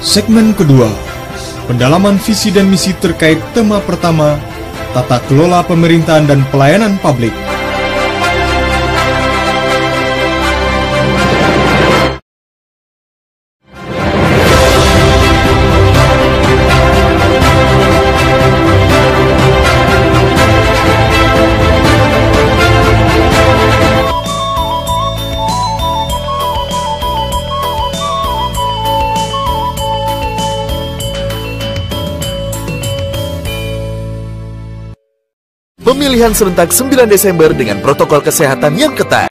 Segmen kedua, pendalaman visi dan misi terkait tema pertama, tata kelola pemerintahan dan pelayanan publik. Pemilihan serentak 9 Desember dengan protokol kesehatan yang ketat.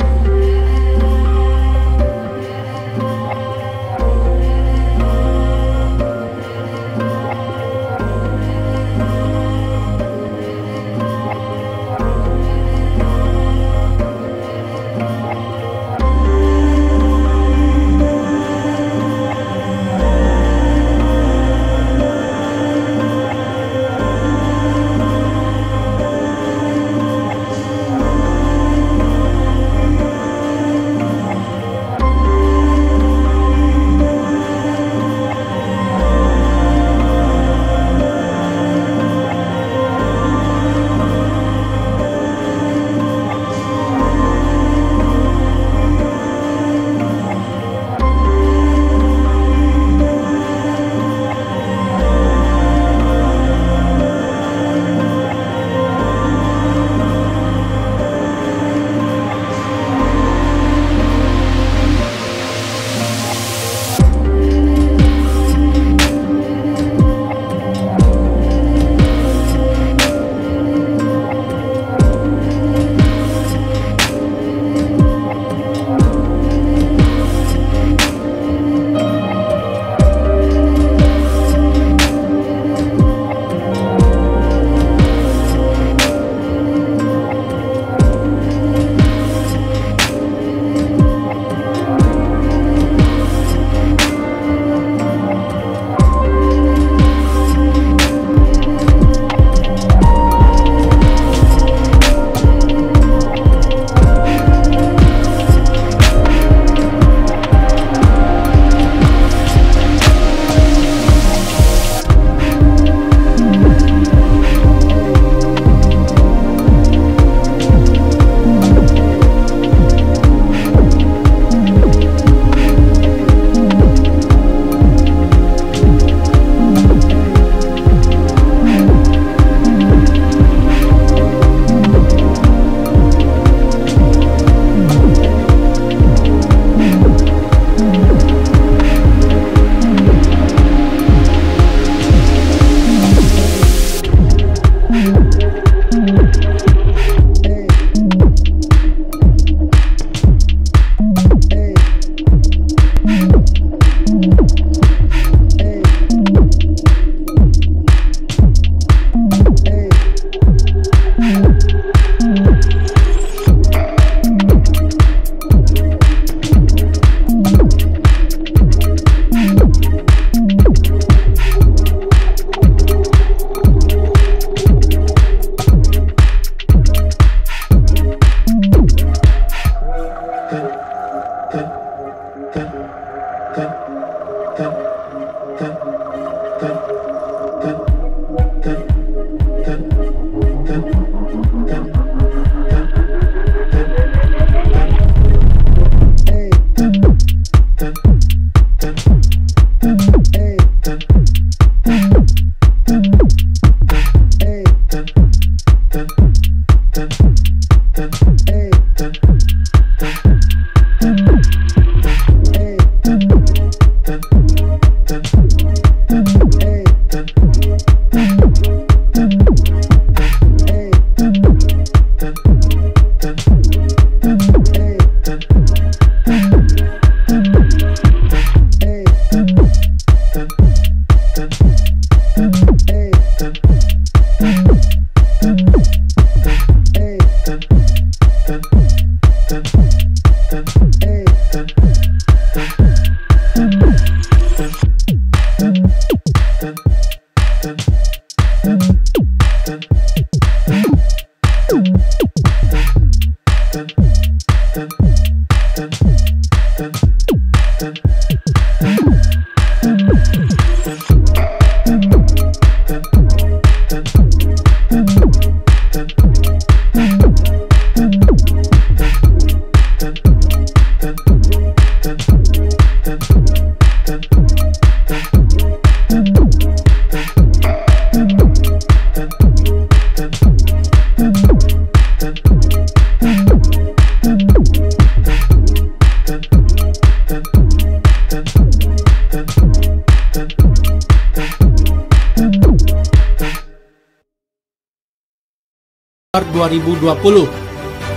2020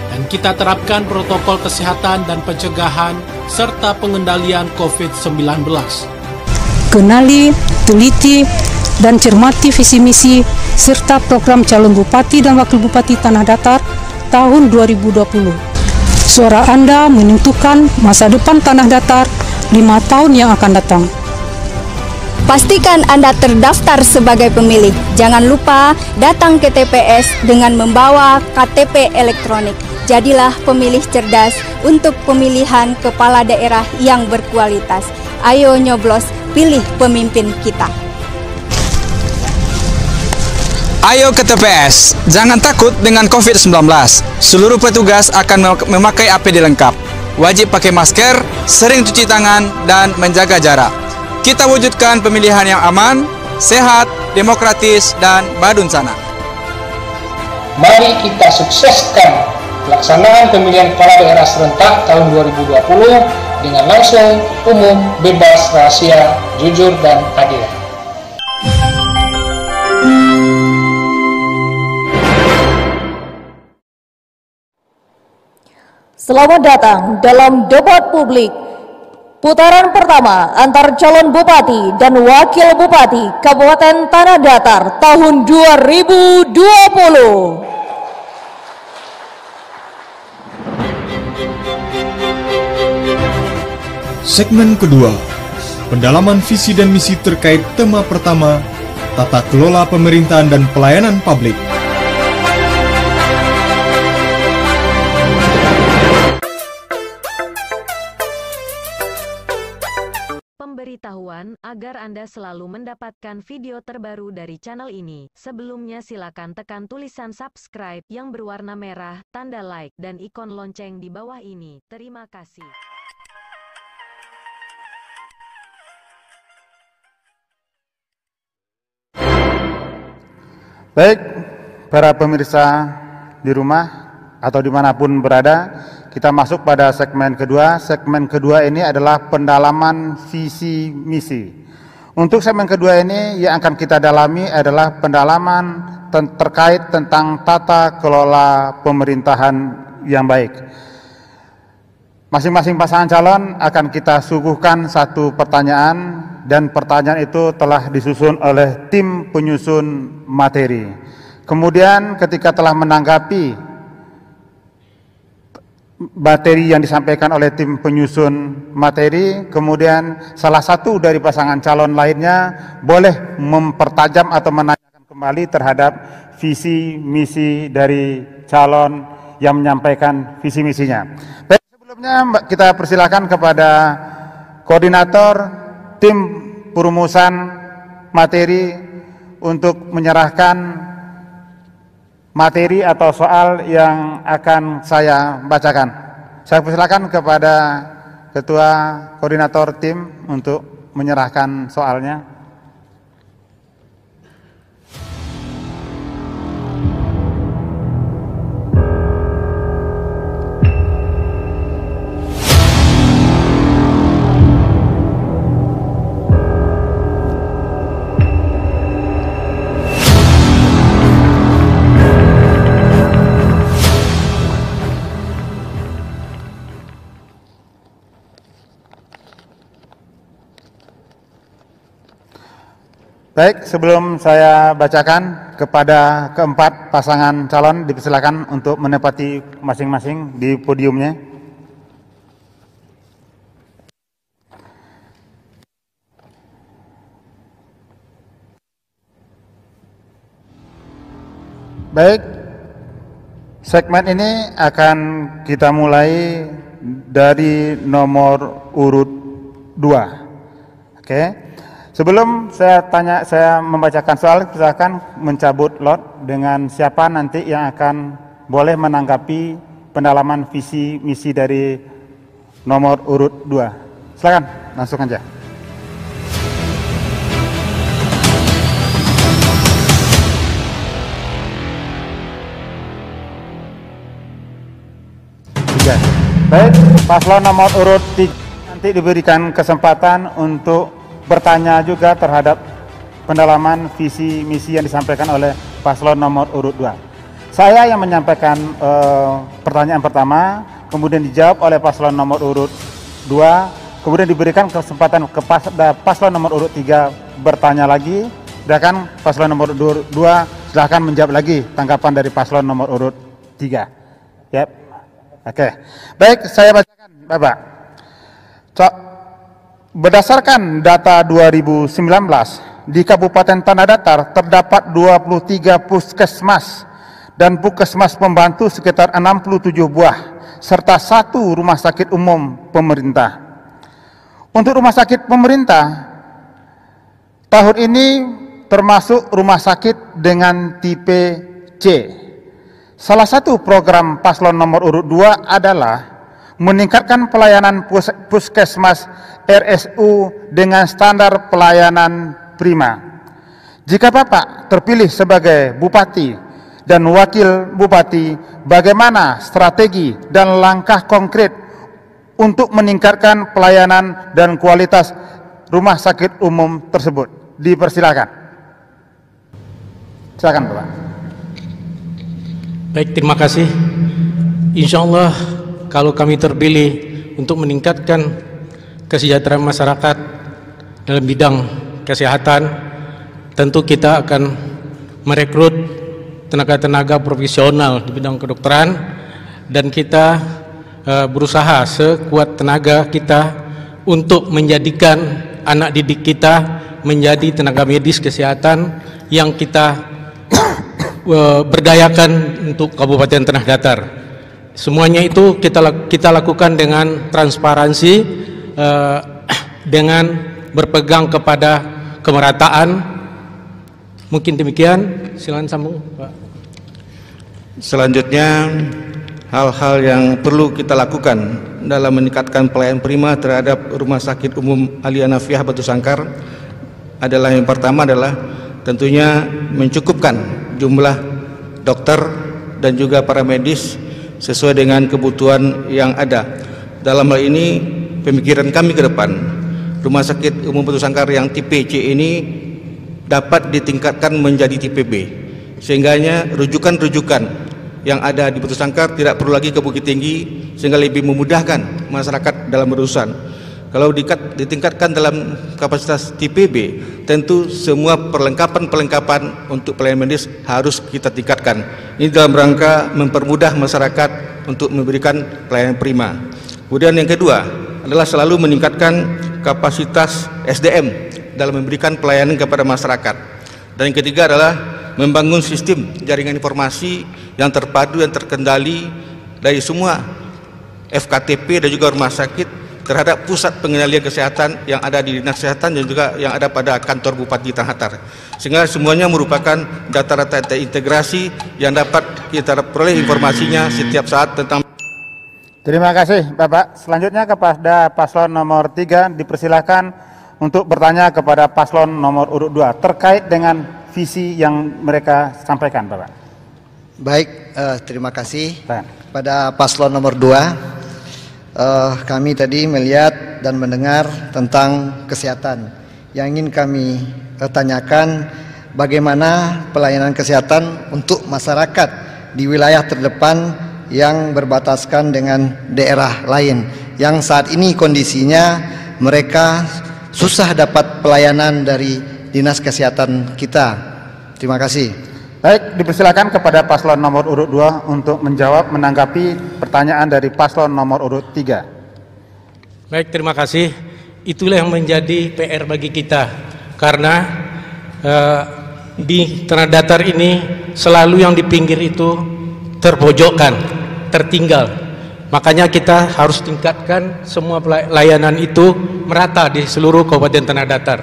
dan kita terapkan protokol kesehatan dan pencegahan serta pengendalian COVID-19. Kenali, teliti, dan cermati visi misi serta program calon bupati dan wakil bupati Tanah Datar tahun 2020. Suara Anda menentukan masa depan Tanah Datar 5 tahun yang akan datang. Pastikan Anda terdaftar sebagai pemilih. Jangan lupa datang ke TPS dengan membawa KTP elektronik. Jadilah pemilih cerdas untuk pemilihan kepala daerah yang berkualitas. Ayo nyoblos, pilih pemimpin kita. Ayo ke TPS, jangan takut dengan COVID-19. Seluruh petugas akan memakai APD lengkap. Wajib pakai masker, sering cuci tangan, dan menjaga jarak. Kita wujudkan pemilihan yang aman, sehat, demokratis, dan badunsana. Mari kita sukseskan pelaksanaan pemilihan kepala daerah serentak tahun 2020 dengan langsung, umum, bebas, rahasia, jujur, dan adil. Selamat datang dalam debat publik putaran pertama antar calon bupati dan wakil bupati Kabupaten Tanah Datar tahun 2020. Segmen kedua, pendalaman visi dan misi terkait tema pertama, tata kelola pemerintahan dan pelayanan publik. Pemberitahuan agar Anda selalu mendapatkan video terbaru dari channel ini. Sebelumnya silakan tekan tulisan subscribe yang berwarna merah, tanda like, dan ikon lonceng di bawah ini. Terima kasih. Baik, para pemirsa di rumah atau dimanapun berada, kita masuk pada segmen kedua. Segmen kedua ini adalah pendalaman visi misi. Untuk segmen kedua ini yang akan kita dalami adalah pendalaman terkait tentang tata kelola pemerintahan yang baik. Masing-masing pasangan calon akan kita suguhkan satu pertanyaan, dan pertanyaan itu telah disusun oleh tim penyusun materi. Kemudian ketika telah menanggapi materi yang disampaikan oleh tim penyusun materi, kemudian salah satu dari pasangan calon lainnya boleh mempertajam atau menanyakan kembali terhadap visi misi dari calon yang menyampaikan visi misinya. Baik, sebelumnya kita persilakan kepada koordinator tim perumusan materi untuk menyerahkan materi atau soal yang akan saya bacakan. Saya persilakan kepada Ketua Koordinator Tim untuk menyerahkan soalnya. Baik, sebelum saya bacakan, kepada keempat pasangan calon dipersilakan untuk menempati masing-masing di podiumnya. Baik, segmen ini akan kita mulai dari nomor urut 2. Oke. Sebelum saya membacakan soal, silakan mencabut lot dengan siapa nanti yang akan boleh menanggapi pendalaman visi misi dari nomor urut 2. Silakan, langsung aja. Baik, paslon nomor urut 3 nanti diberikan kesempatan untuk bertanya juga terhadap pendalaman visi misi yang disampaikan oleh paslon nomor urut 2. Saya yang menyampaikan pertanyaan pertama, kemudian dijawab oleh paslon nomor urut 2, kemudian diberikan kesempatan kepada paslon nomor urut 3 bertanya lagi. Silakan paslon nomor 2 silakan menjawab lagi tanggapan dari paslon nomor urut 3. Yep. Oke. Baik, saya bacakan, Bapak. Berdasarkan data 2019, di Kabupaten Tanah Datar terdapat 23 puskesmas dan puskesmas pembantu sekitar 67 buah, serta 1 rumah sakit umum pemerintah. Untuk rumah sakit pemerintah, tahun ini termasuk rumah sakit dengan tipe C. Salah satu program paslon nomor urut 2 adalah meningkatkan pelayanan puskesmas RSU dengan standar pelayanan prima. Jika Bapak terpilih sebagai Bupati dan Wakil Bupati, bagaimana strategi dan langkah konkret untuk meningkatkan pelayanan dan kualitas rumah sakit umum tersebut? Dipersilakan. Silakan, Bapak. Baik, terima kasih. Insya Allah kalau kami terpilih untuk meningkatkan kesejahteraan masyarakat dalam bidang kesehatan, tentu kita akan merekrut tenaga-tenaga profesional di bidang kedokteran, dan kita berusaha sekuat tenaga kita untuk menjadikan anak didik kita menjadi tenaga medis kesehatan yang kita berdayakan untuk Kabupaten Tanah Datar. Semuanya itu kita lakukan dengan transparansi, dengan berpegang kepada kemerataan. Mungkin demikian. Silakan sambung, Pak. Selanjutnya, hal-hal yang perlu kita lakukan dalam meningkatkan pelayanan prima terhadap Rumah Sakit Umum Ali Hanafiah Batu Sangkar adalah, yang pertama adalah tentunya mencukupkan jumlah dokter dan juga para medis sesuai dengan kebutuhan yang ada. Dalam hal ini, pemikiran kami ke depan, Rumah Sakit Umum Batu Sangkar yang tipe C ini dapat ditingkatkan menjadi tipe B, sehingganya rujukan-rujukan yang ada di Batu Sangkar tidak perlu lagi ke Bukit Tinggi, sehingga lebih memudahkan masyarakat dalam berurusan. Kalau ditingkatkan dalam kapasitas tipe B, tentu semua perlengkapan untuk pelayanan medis harus kita tingkatkan. Ini dalam rangka mempermudah masyarakat untuk memberikan pelayanan prima. Kemudian yang kedua adalah selalu meningkatkan kapasitas SDM dalam memberikan pelayanan kepada masyarakat. Dan yang ketiga adalah membangun sistem jaringan informasi yang terpadu dan terkendali dari semua FKTP dan juga rumah sakit terhadap pusat pengendalian kesehatan yang ada di Dinas Kesehatan dan juga yang ada pada kantor Bupati Tanah Datar, sehingga semuanya merupakan data-data terintegrasi yang dapat kita peroleh informasinya setiap saat tentang. Terima kasih, Bapak. Selanjutnya kepada paslon nomor 3, dipersilakan untuk bertanya kepada paslon nomor urut 2 terkait dengan visi yang mereka sampaikan, Bapak. Baik, terima kasih. Pada paslon nomor 2, kami tadi melihat dan mendengar tentang kesehatan. Yang ingin kami tanyakan, bagaimana pelayanan kesehatan untuk masyarakat di wilayah terdepan yang berbataskan dengan daerah lain, yang saat ini kondisinya mereka susah dapat pelayanan dari Dinas Kesehatan kita. Terima kasih. Baik, dipersilakan kepada paslon nomor urut 2 untuk menjawab, menanggapi pertanyaan dari paslon nomor urut 3. Baik, terima kasih. Itulah yang menjadi PR bagi kita, karena di Tanah Datar ini selalu yang di pinggir itu terpojokkan, tertinggal. Makanya kita harus tingkatkan semua layanan itu merata di seluruh Kabupaten Tanah Datar.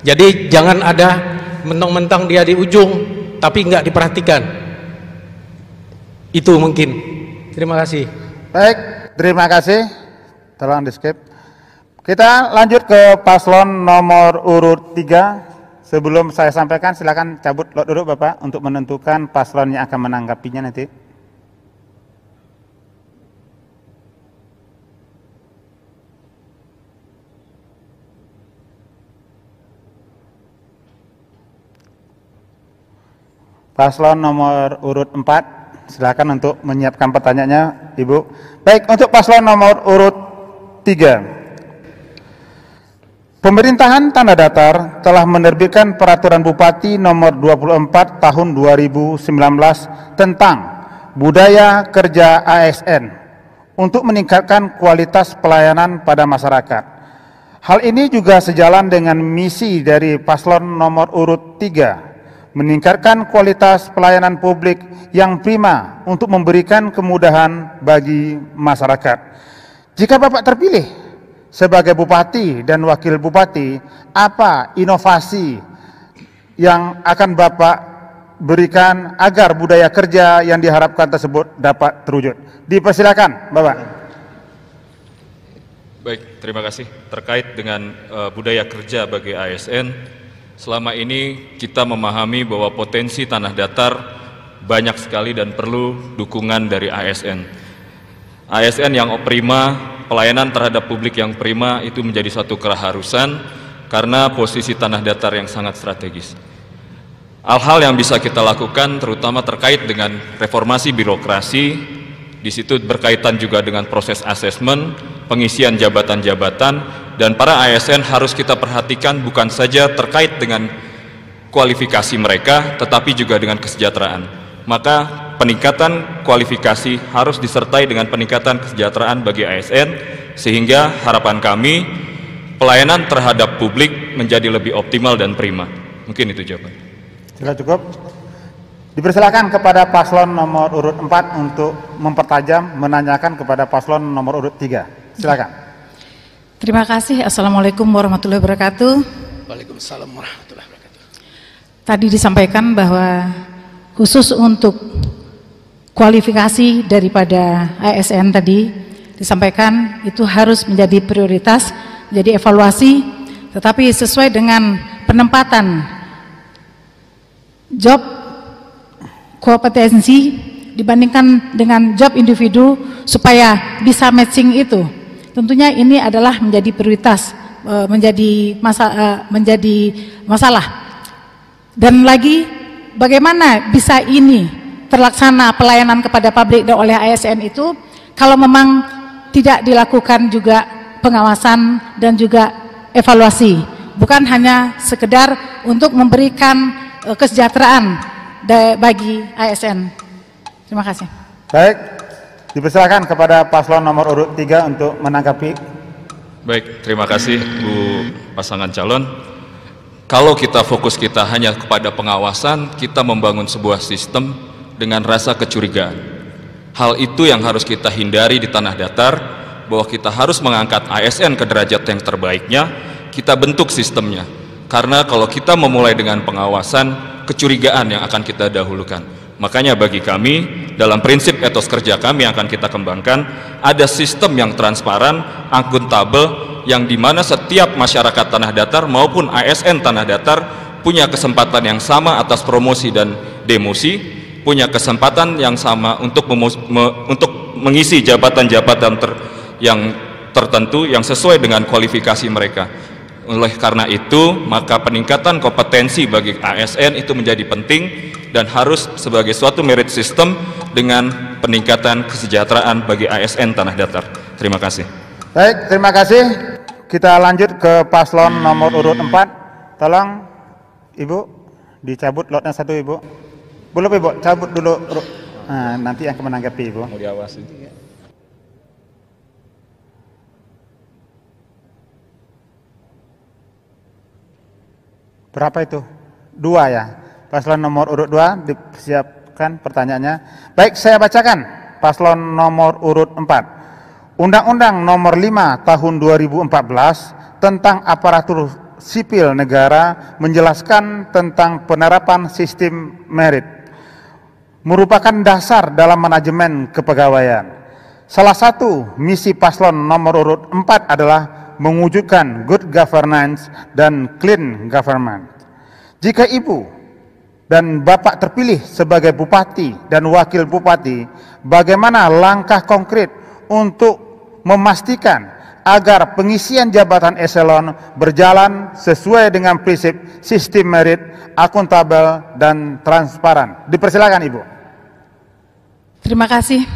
Jadi jangan ada mentang-mentang dia di ujung tapi nggak diperhatikan. Itu mungkin. Terima kasih. Baik, terima kasih. Tolong di skip. Kita lanjut ke paslon nomor urut 3. Sebelum saya sampaikan, silakan cabut lot dulu Bapak untuk menentukan paslon yang akan menanggapinya nanti. Paslon nomor urut 4. silakan untuk menyiapkan pertanyaannya, Ibu. Baik, untuk paslon nomor urut 3. Pemerintahan Tanah Datar telah menerbitkan Peraturan Bupati nomor 24 tahun 2019 tentang budaya kerja ASN untuk meningkatkan kualitas pelayanan pada masyarakat. Hal ini juga sejalan dengan misi dari paslon nomor urut 3, meningkatkan kualitas pelayanan publik yang prima untuk memberikan kemudahan bagi masyarakat. Jika Bapak terpilih sebagai Bupati dan Wakil Bupati, apa inovasi yang akan Bapak berikan agar budaya kerja yang diharapkan tersebut dapat terwujud? Dipersilakan, Bapak. Baik, terima kasih. Terkait dengan budaya kerja bagi ASN, selama ini kita memahami bahwa potensi tanah datar banyak sekali dan perlu dukungan dari ASN. ASN yang prima, pelayanan terhadap publik yang prima itu menjadi satu keharusan karena posisi tanah datar yang sangat strategis. Hal-hal yang bisa kita lakukan terutama terkait dengan reformasi birokrasi, di situ berkaitan juga dengan proses asesmen, pengisian jabatan-jabatan, dan para ASN harus kita perhatikan bukan saja terkait dengan kualifikasi mereka, tetapi juga dengan kesejahteraan. Maka peningkatan kualifikasi harus disertai dengan peningkatan kesejahteraan bagi ASN, sehingga harapan kami pelayanan terhadap publik menjadi lebih optimal dan prima. Mungkin itu jawaban. Sudah cukup. Dipersilakan kepada paslon nomor urut 4 untuk mempertajam, menanyakan kepada paslon nomor urut 3. Silakan. Terima kasih. Assalamualaikum warahmatullahi wabarakatuh. Waalaikumsalam warahmatullahi wabarakatuh. Tadi disampaikan bahwa khusus untuk kualifikasi daripada ASN tadi disampaikan itu harus menjadi prioritas, menjadi evaluasi, tetapi sesuai dengan penempatan job kompetensi dibandingkan dengan job individu supaya bisa matching itu. Tentunya ini adalah menjadi prioritas, menjadi masalah. Dan lagi bagaimana bisa ini terlaksana pelayanan kepada publik oleh ASN itu kalau memang tidak dilakukan juga pengawasan dan juga evaluasi, bukan hanya sekedar untuk memberikan kesejahteraan bagi ASN. Terima kasih. Baik, dipersilakan kepada paslon nomor urut 3 untuk menanggapi. Baik, terima kasih Bu pasangan calon. Kalau kita fokus kita hanya kepada pengawasan, kita membangun sebuah sistem dengan rasa kecurigaan. Hal itu yang harus kita hindari di tanah datar, bahwa kita harus mengangkat ASN ke derajat yang terbaiknya, kita bentuk sistemnya. Karena kalau kita memulai dengan pengawasan, kecurigaan yang akan kita dahulukan. Makanya bagi kami, dalam prinsip etos kerja kami yang akan kita kembangkan, ada sistem yang transparan, akuntabel, yang dimana setiap masyarakat tanah datar maupun ASN tanah datar punya kesempatan yang sama atas promosi dan demosi, punya kesempatan yang sama untuk mengisi jabatan-jabatan yang tertentu yang sesuai dengan kualifikasi mereka. Oleh karena itu, maka peningkatan kompetensi bagi ASN itu menjadi penting dan harus sebagai suatu merit system dengan peningkatan kesejahteraan bagi ASN tanah datar. Terima kasih. Baik, terima kasih. Kita lanjut ke paslon nomor urut 4. Tolong Ibu dicabut lotnya 1, Ibu. Belum, Ibu, cabut dulu. Nah, nanti yang menanggapi, Ibu. Mau diawasi. Berapa itu? 2 ya. Paslon nomor urut 2 disiapkan pertanyaannya. Baik, saya bacakan paslon nomor urut 4. Undang-Undang Nomor 5 Tahun 2014 tentang Aparatur Sipil Negara menjelaskan tentang penerapan sistem merit, merupakan dasar dalam manajemen kepegawaian. Salah satu misi paslon nomor urut 4 adalah mewujudkan good governance dan clean government. Jika Ibu dan Bapak terpilih sebagai Bupati dan Wakil Bupati, bagaimana langkah konkret untuk memastikan agar pengisian jabatan eselon berjalan sesuai dengan prinsip sistem merit, akuntabel, dan transparan? Dipersilakan, Ibu. Terima kasih.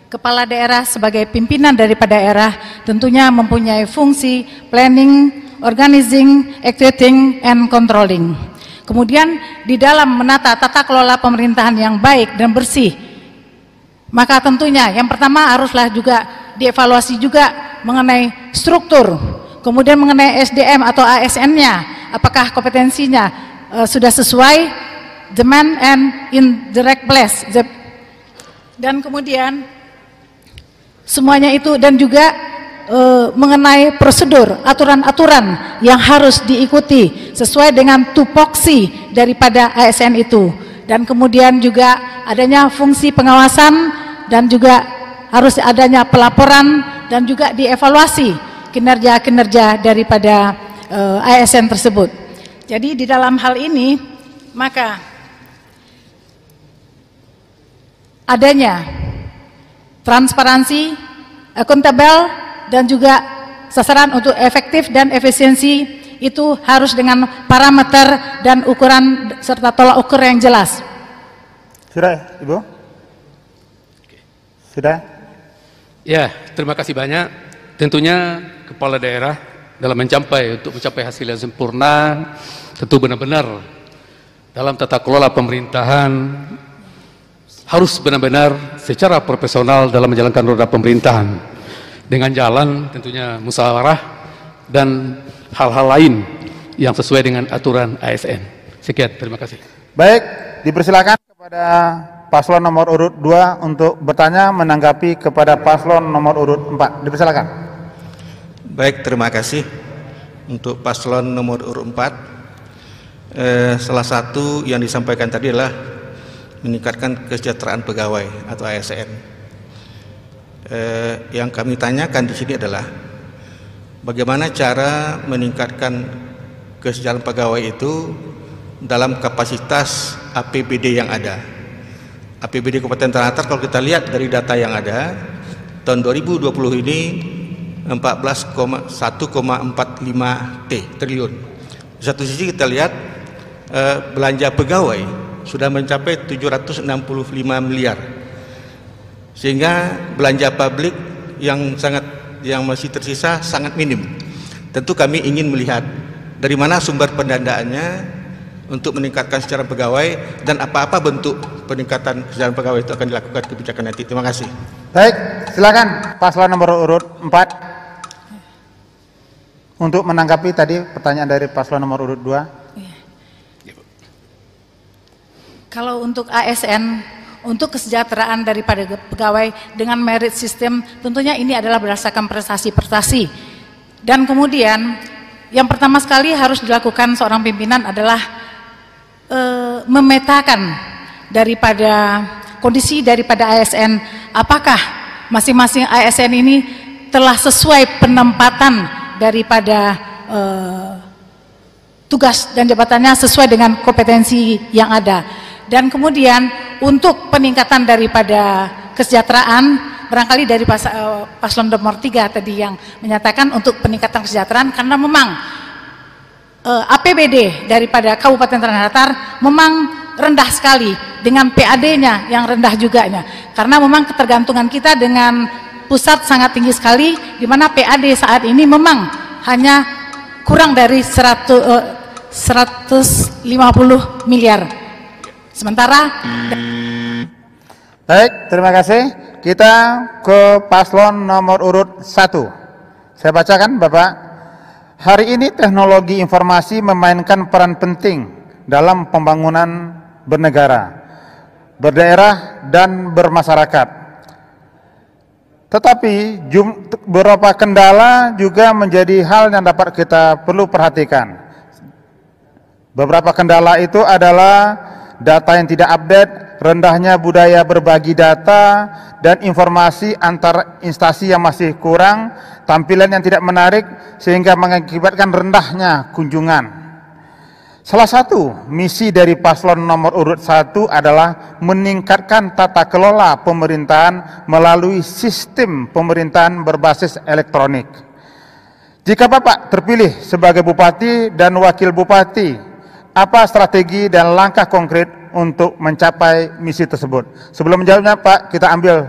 Kepala daerah sebagai pimpinan daripada daerah tentunya mempunyai fungsi planning, organizing, executing, and controlling. Kemudian di dalam menata tata kelola pemerintahan yang baik dan bersih, maka tentunya yang pertama haruslah juga dievaluasi juga mengenai struktur, kemudian mengenai SDM atau ASN-nya, apakah kompetensinya sudah sesuai, demand and in the right place, dan kemudian semuanya itu, dan juga mengenai prosedur, aturan-aturan yang harus diikuti sesuai dengan tupoksi daripada ASN itu, dan kemudian juga adanya fungsi pengawasan dan juga harus adanya pelaporan dan juga dievaluasi kinerja-kinerja daripada ASN tersebut. Jadi di dalam hal ini maka adanya transparansi, akuntabel, dan juga sasaran untuk efektif dan efisiensi itu harus dengan parameter dan ukuran serta tolak ukur yang jelas. Sudah, Ibu? Sudah? Ya, terima kasih banyak. Tentunya kepala daerah dalam mencapai hasil yang sempurna tentu benar-benar dalam tata kelola pemerintahan harus benar-benar secara profesional dalam menjalankan roda pemerintahan dengan jalan tentunya musyawarah dan hal-hal lain yang sesuai dengan aturan ASN. Sekian, terima kasih. Baik, dipersilakan kepada paslon nomor urut 2 untuk bertanya menanggapi kepada paslon nomor urut 4. Dipersilakan. Baik, terima kasih. Untuk paslon nomor urut 4, salah satu yang disampaikan tadi adalah meningkatkan kesejahteraan pegawai atau ASN. Yang kami tanyakan di sini adalah bagaimana cara meningkatkan kesejahteraan pegawai itu dalam kapasitas APBD yang ada. APBD Kabupaten Tanah Datar kalau kita lihat dari data yang ada tahun 2020 ini 1,45 triliun. Di satu sisi kita lihat belanja pegawai sudah mencapai 765 miliar, sehingga belanja publik yang masih tersisa sangat minim. Tentu kami ingin melihat dari mana sumber pendandaannya untuk meningkatkan secara pegawai dan apa-apa bentuk peningkatan secara pegawai itu akan dilakukan kebijakan nanti. Terima kasih. Baik, silakan paslon nomor urut 4 untuk menanggapi tadi pertanyaan dari paslon nomor urut 2. Kalau untuk ASN, untuk kesejahteraan daripada pegawai dengan merit system, tentunya ini adalah berdasarkan prestasi-prestasi. Dan kemudian yang pertama sekali harus dilakukan seorang pimpinan adalah memetakan daripada kondisi daripada ASN, apakah masing-masing ASN ini telah sesuai penempatan daripada tugas dan jabatannya sesuai dengan kompetensi yang ada. Dan kemudian untuk peningkatan daripada kesejahteraan, barangkali dari paslon nomor 3 tadi yang menyatakan untuk peningkatan kesejahteraan, karena memang APBD daripada Kabupaten Tanah Datar memang rendah sekali dengan PAD-nya yang rendah juga, karena memang ketergantungan kita dengan pusat sangat tinggi sekali, di mana PAD saat ini memang hanya kurang dari 150 miliar. Sementara baik, terima kasih. Kita ke paslon nomor urut 1. Saya bacakan, Bapak. Hari ini teknologi informasi memainkan peran penting dalam pembangunan bernegara, berdaerah, dan bermasyarakat. Tetapi beberapa kendala juga menjadi hal yang dapat kita perlu perhatikan. Beberapa kendala itu adalah data yang tidak update, rendahnya budaya berbagi data, dan informasi antar instansi yang masih kurang, tampilan yang tidak menarik, sehingga mengakibatkan rendahnya kunjungan. Salah satu misi dari paslon nomor urut 1 adalah meningkatkan tata kelola pemerintahan melalui sistem pemerintahan berbasis elektronik. Jika Bapak terpilih sebagai Bupati dan Wakil Bupati, apa strategi dan langkah konkret untuk mencapai misi tersebut. Sebelum menjawabnya Pak, kita ambil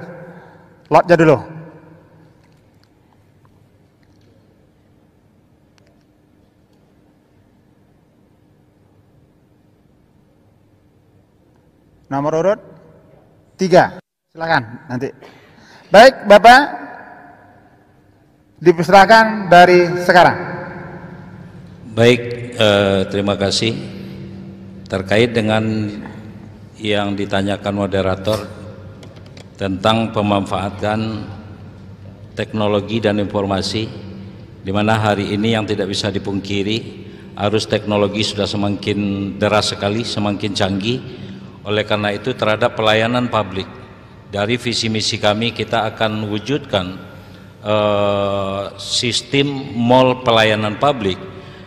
lotnya dulu. Nomor urut 3. Silakan nanti. Baik, Bapak, dipersilakan dari sekarang. Baik, terima kasih. Terkait dengan yang ditanyakan moderator tentang pemanfaatan teknologi dan informasi, di mana hari ini yang tidak bisa dipungkiri, arus teknologi sudah semakin deras sekali, semakin canggih. Oleh karena itu, terhadap pelayanan publik, dari visi misi kami kita akan wujudkan sistem mall pelayanan publik,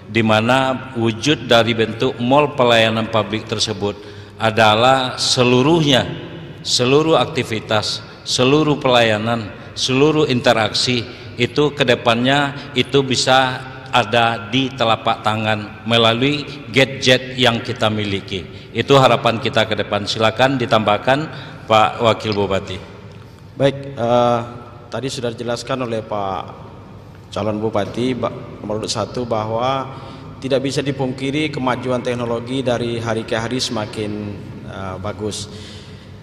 di mana wujud dari bentuk mall pelayanan publik tersebut adalah seluruhnya, seluruh aktivitas, seluruh pelayanan, seluruh interaksi itu kedepannya itu bisa ada di telapak tangan melalui gadget yang kita miliki. Itu harapan kita ke depan. Silakan ditambahkan Pak Wakil Bupati. Baik, tadi sudah dijelaskan oleh Pak calon Bupati nomor 1 bahwa tidak bisa dipungkiri kemajuan teknologi dari hari ke hari semakin bagus.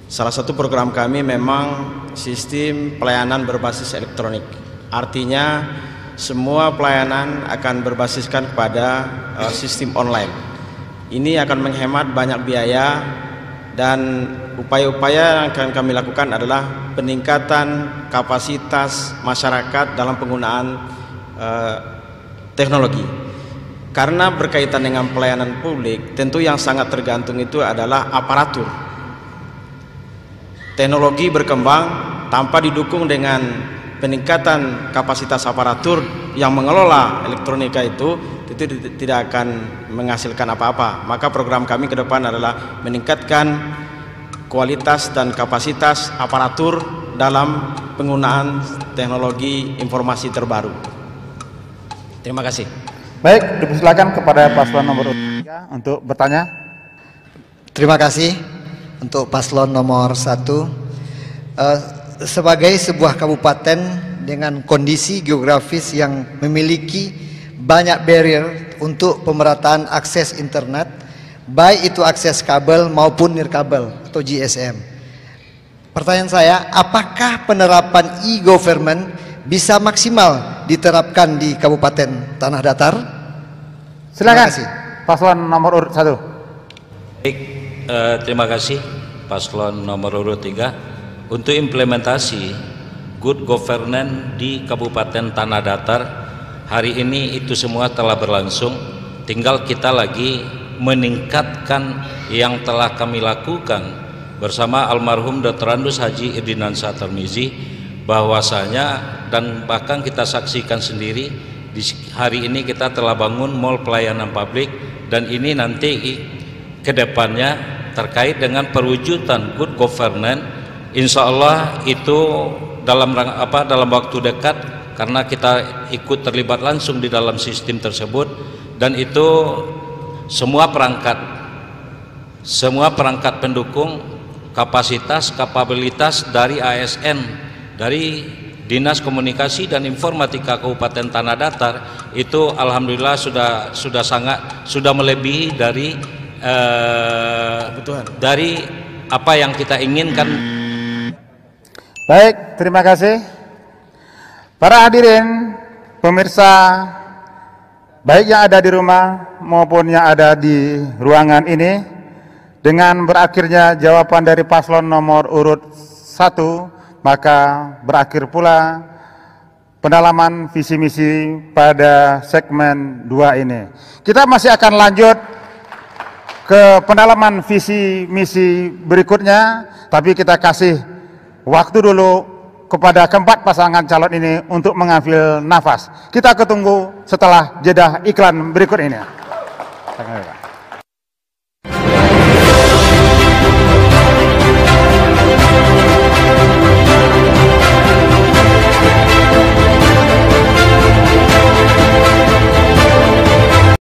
Salah satu program kami memang sistem pelayanan berbasis elektronik. Artinya semua pelayanan akan berbasiskan kepada sistem online. Ini akan menghemat banyak biaya, dan upaya-upaya yang akan kami lakukan adalah peningkatan kapasitas masyarakat dalam penggunaan teknologi. Karena berkaitan dengan pelayanan publik, tentu yang sangat tergantung itu adalah aparatur. Teknologi berkembang tanpa didukung dengan peningkatan kapasitas aparatur yang mengelola elektronika itu tidak akan menghasilkan apa-apa. Maka program kami ke depan adalah meningkatkan kualitas dan kapasitas aparatur dalam penggunaan teknologi informasi terbaru. Terima kasih. Baik, dipersilakan kepada paslon nomor 3 untuk bertanya. Terima kasih untuk paslon nomor 1. Sebagai sebuah kabupaten dengan kondisi geografis yang memiliki banyak barrier untuk pemerataan akses internet, baik itu akses kabel maupun nirkabel atau GSM. Pertanyaan saya, apakah penerapan e-government bisa maksimal diterapkan di Kabupaten Tanah Datar? Silakan, paslon nomor urut 1. Baik, terima kasih paslon nomor urut 3. Untuk implementasi good governance di Kabupaten Tanah Datar, hari ini itu semua telah berlangsung. Tinggal kita lagi meningkatkan yang telah kami lakukan bersama almarhum Dr. Andus Haji Irdinansyah Tarmizi, bahwasanya dan bahkan kita saksikan sendiri di hari ini kita telah bangun mall pelayanan publik, dan ini nanti ke depannya terkait dengan perwujudan good governance, insya Allah itu dalam waktu dekat, karena kita ikut terlibat langsung di dalam sistem tersebut, dan itu semua perangkat pendukung, kapasitas, kapabilitas dari ASN, dari Dinas Komunikasi dan Informatika Kabupaten Tanah Datar itu alhamdulillah sudah melebihi dari kebutuhan, dari apa yang kita inginkan. Baik, terima kasih. Para hadirin, pemirsa, baik yang ada di rumah maupun yang ada di ruangan ini, dengan berakhirnya jawaban dari paslon nomor urut 1, maka berakhir pula pendalaman visi misi pada segmen 2 ini. Kita masih akan lanjut ke pendalaman visi misi berikutnya, tapi kita kasih waktu dulu kepada keempat pasangan calon ini untuk mengambil nafas. Kita ketunggu setelah jeda iklan berikut ini.